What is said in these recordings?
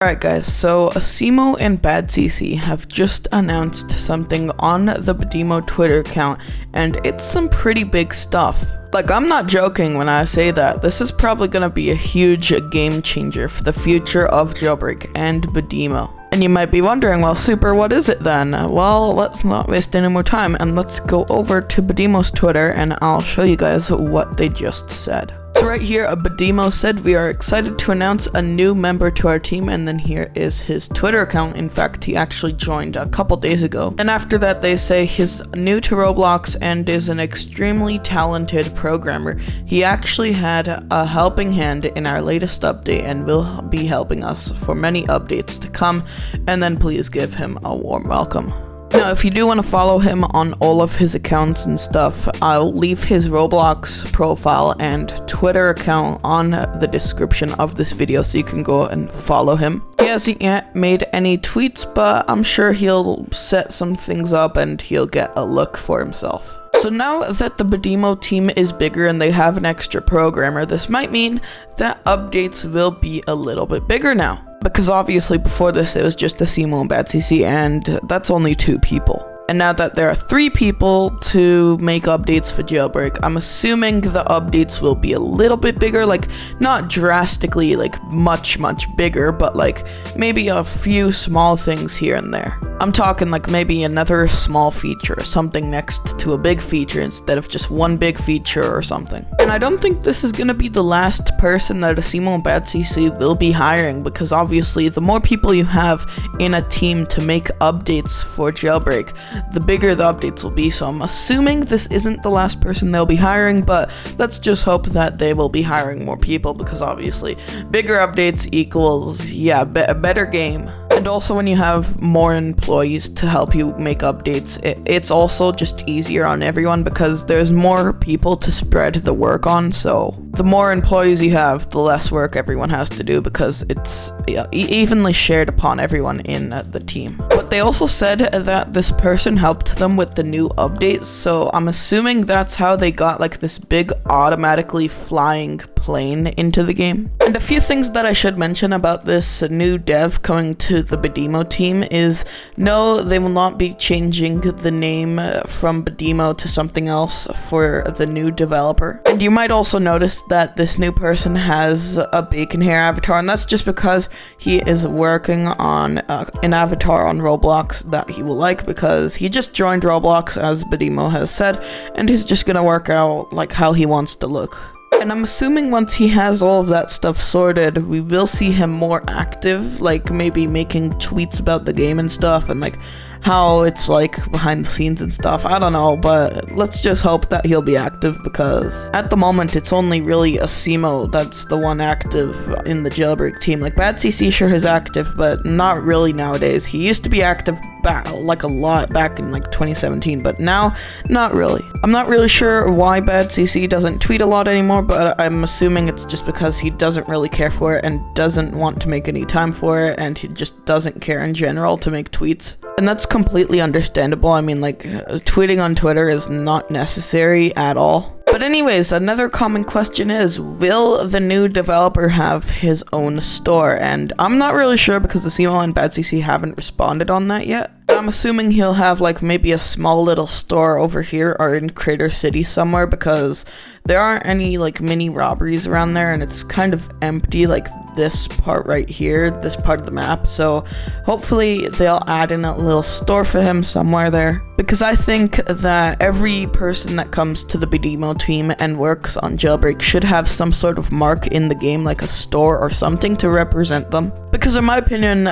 Alright guys, so Asimo and BadCC have just announced something on the Badimo Twitter account, and it's some pretty big stuff. Like, I'm not joking when I say that. This is probably gonna be a huge game changer for the future of Jailbreak and Badimo. And you might be wondering, well, Super, what is it then? Well, let's not waste any more time, and let's go over to Badimo's Twitter, and I'll show you guys what they just said. So right here, Badimo said, "We are excited to announce a new member to our team," and then here is his Twitter account. In fact, he actually joined a couple days ago. And after that, they say he's new to Roblox and is an extremely talented programmer. He actually had a helping hand in our latest update and will be helping us for many updates to come, and then please give him a warm welcome. Now, if you do want to follow him on all of his accounts and stuff, I'll leave his Roblox profile and Twitter account on the description of this video so you can go and follow him. He hasn't yet made any tweets, but I'm sure he'll set some things up and he'll get a look for himself. So now that the Badimo team is bigger and they have an extra programmer, this might mean that updates will be a little bit bigger now. Because obviously before this it was just Asimo and BadCC, and that's only 2 people. And now that there are 3 people to make updates for Jailbreak, I'm assuming the updates will be a little bit bigger, like not drastically like much bigger, but like maybe a few small things here and there. I'm talking like maybe another small feature or something next to a big feature instead of just one big feature or something. And I don't think this is gonna be the last person that Asimo and BadCC will be hiring, because obviously the more people you have in a team to make updates for Jailbreak, the bigger the updates will be. So I'm assuming this isn't the last person they'll be hiring, but let's just hope that they will be hiring more people, because obviously bigger updates equals, yeah, a better game. And also when you have more employees to help you make updates, it's also just easier on everyone because there's more people to spread the work on. So the more employees you have, the less work everyone has to do because it's evenly shared upon everyone in the team. But they also said that this person helped them with the new updates, so I'm assuming that's how they got like this big automatically flying plane into the game. And a few things that I should mention about this new dev coming to the Badimo team is, no, they will not be changing the name from Badimo to something else for the new developer. And you might also notice that this new person has a bacon hair avatar, and that's just because he is working on an avatar on Roblox that he will like, because he just joined Roblox, as Badimo has said, and he's just gonna work out like how he wants to look. And I'm assuming once he has all of that stuff sorted, we will see him more active, like maybe making tweets about the game and stuff, and like how it's like behind the scenes and stuff. I don't know, but let's just hope that he'll be active, because at the moment it's only really Asimo that's the one active in the Jailbreak team. Like BadCC sure is active, but not really nowadays. He used to be active like a lot back in like 2017, but now not really. I'm not really sure why BadCC doesn't tweet a lot anymore, but I'm assuming it's just because he doesn't really care for it and doesn't want to make any time for it, and he just doesn't care in general to make tweets. And that's completely understandable. I mean, like, tweeting on Twitter is not necessary at all. But anyways, another common question is, will the new developer have his own store? And I'm not really sure because Asimo and BadCC haven't responded on that yet. I'm assuming he'll have like maybe a small little store over here or in Crater City somewhere, because there aren't any like mini robberies around there and it's kind of empty, like this part right here, this part of the map. So hopefully they'll add in a little store for him somewhere there, because I think that every person that comes to the Badimo team and works on Jailbreak should have some sort of mark in the game, like a store or something to represent them. Because in my opinion,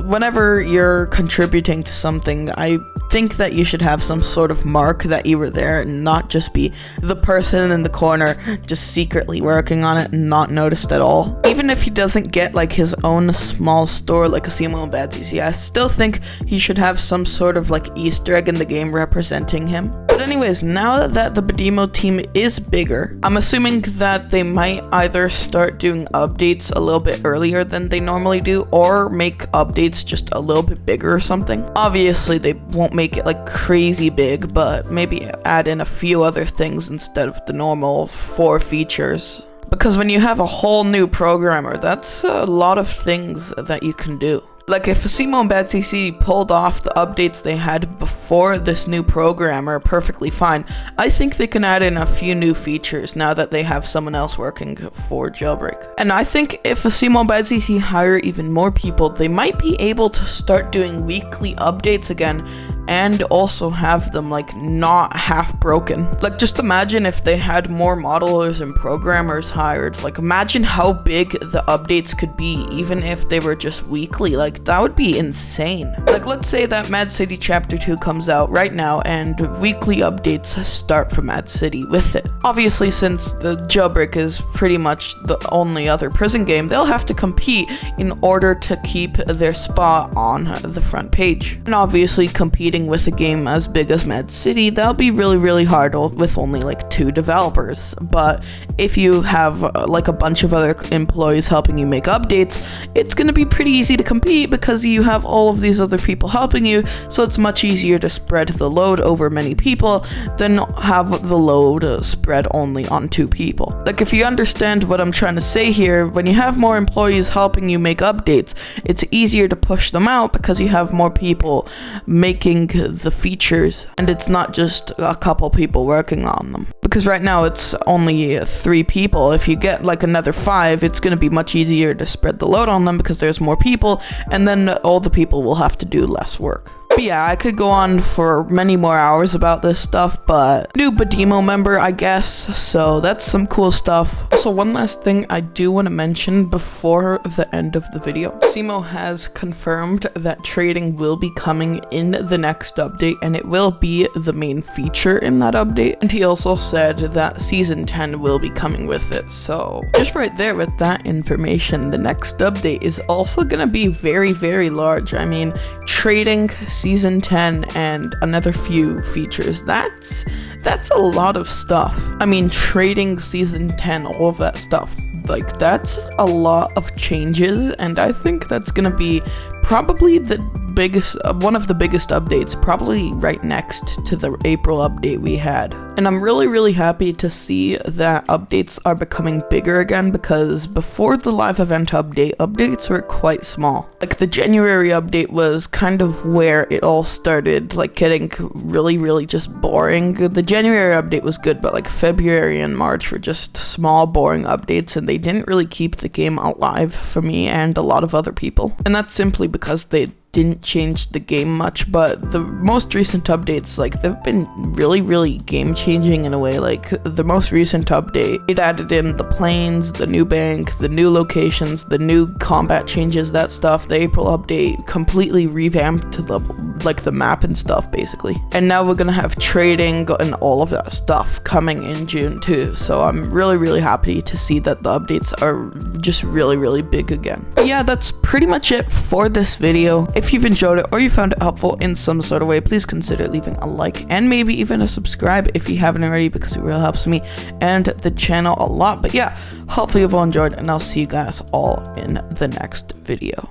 whenever you're contributing to something, I think that you should have some sort of mark that you were there and not just be the person in the corner just secretly working on it and not noticed at all. Even if he doesn't get like his own small store like Asimo and BadCC, I still think he should have some sort of like Easter egg in the game representing him. But anyways, now that the Badimo team is bigger, I'm assuming that they might either start doing updates a little bit earlier than they normally do, or make updates just a little bit bigger or something. Obviously, they won't make it like crazy big, but maybe add in a few other things instead of the normal 4 features. Because when you have a whole new programmer, that's a lot of things that you can do. Like if Badimo and Bad CC pulled off the updates they had before this new programmer perfectly fine, I think they can add in a few new features now that they have someone else working for Jailbreak. And I think if Badimo and Bad CC hire even more people, they might be able to start doing weekly updates again and also have them like not half broken. Like just imagine if they had more modelers and programmers hired. Like imagine how big the updates could be even if they were just weekly. Like that would be insane. Like let's say that Mad City Chapter 2 comes out right now and weekly updates start for Mad City with it. Obviously, since the Jailbreak is pretty much the only other prison game, they'll have to compete in order to keep their spot on the front page. And obviously competing with a game as big as Mad City, that'll be really hard with only like 2 developers. But if you have like a bunch of other employees helping you make updates, it's gonna be pretty easy to compete because you have all of these other people helping you, so it's much easier to spread the load over many people than have the load spread only on 2 people. Like if you understand what I'm trying to say here, when you have more employees helping you make updates, it's easier to push them out because you have more people making the features and it's not just a couple people working on them. Because right now it's only 3 people. If you get like another 5, it's going to be much easier to spread the load on them because there's more people, and then all the people will have to do less work. But yeah, I could go on for many more hours about this stuff, but new Badimo member, I guess, so that's some cool stuff. Also, one last thing I do want to mention before the end of the video. Badimo has confirmed that trading will be coming in the next update, and it will be the main feature in that update. And he also said that Season 10 will be coming with it, so just right there with that information, the next update is also gonna be very large. I mean, trading, Season 10, and another few features. That's a lot of stuff. I mean, trading, Season 10, all of that stuff. Like, that's a lot of changes, and I think that's gonna be probably the biggest, one of the biggest updates, probably right next to the April update we had. And I'm really happy to see that updates are becoming bigger again, because before the live event update, updates were quite small. Like the January update was kind of where it all started, like getting really just boring. The January update was good, but like February and March were just small, boring updates, and they didn't really keep the game alive for me and a lot of other people. And that's simply because they didn't change the game much, but the most recent updates, like, they've been really game changing in a way. Like the most recent update, it added in the planes, the new bank, the new locations, the new combat changes, that stuff. The April update completely revamped the map and stuff, basically. And now we're gonna have trading and all of that stuff coming in June too, so I'm really happy to see that the updates are just really big again. But yeah, that's pretty much it for this video. If you've enjoyed it or you found it helpful in some sort of way, please consider leaving a like and maybe even a subscribe if you haven't already, because it really helps me and the channel a lot. But yeah, hopefully you've all enjoyed, and I'll see you guys all in the next video.